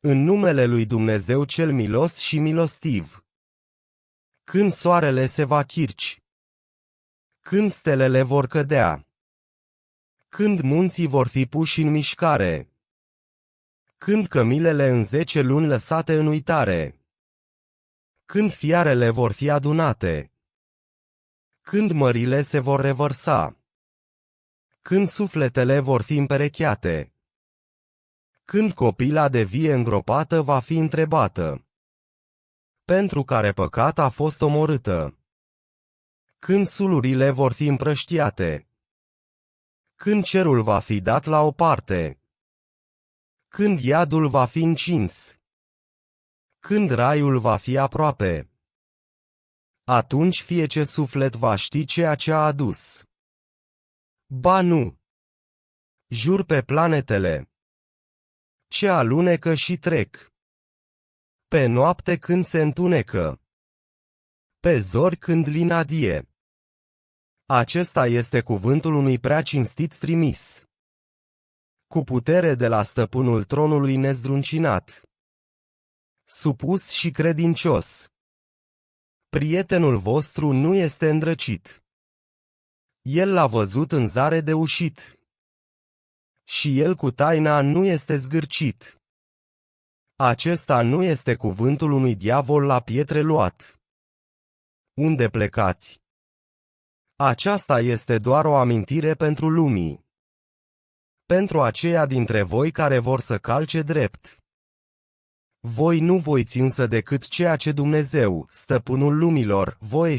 În numele lui Dumnezeu cel milos și milostiv. Când soarele se va chirci. Când stelele vor cădea. Când munții vor fi puși în mișcare. Când cămilele în 10 luni lăsate în uitare. Când fiarele vor fi adunate. Când mările se vor revărsa. Când sufletele vor fi împerecheate. Când copila de vie îngropată va fi întrebată. Pentru care păcat a fost omorâtă. Când sulurile vor fi împrăștiate. Când cerul va fi dat la o parte. Când iadul va fi încins. Când raiul va fi aproape. Atunci fiece suflet va ști ceea ce a adus. Ba nu! Jur pe planetele ce alunecă și trec. Pe noapte când se întunecă. Pe zori când linadie. Acesta este cuvântul unui prea cinstit trimis. Cu putere de la stăpânul tronului nezdruncinat. Supus și credincios. Prietenul vostru nu este îndrăcit. El l-a văzut în zare de ușit. Și el cu taina nu este zgârcit. Acesta nu este cuvântul unui diavol la pietre luat. Unde plecați? Aceasta este doar o amintire pentru lumii. Pentru aceia dintre voi care vor să calce drept. Voi nu voiți însă decât ceea ce Dumnezeu, stăpânul lumilor, voie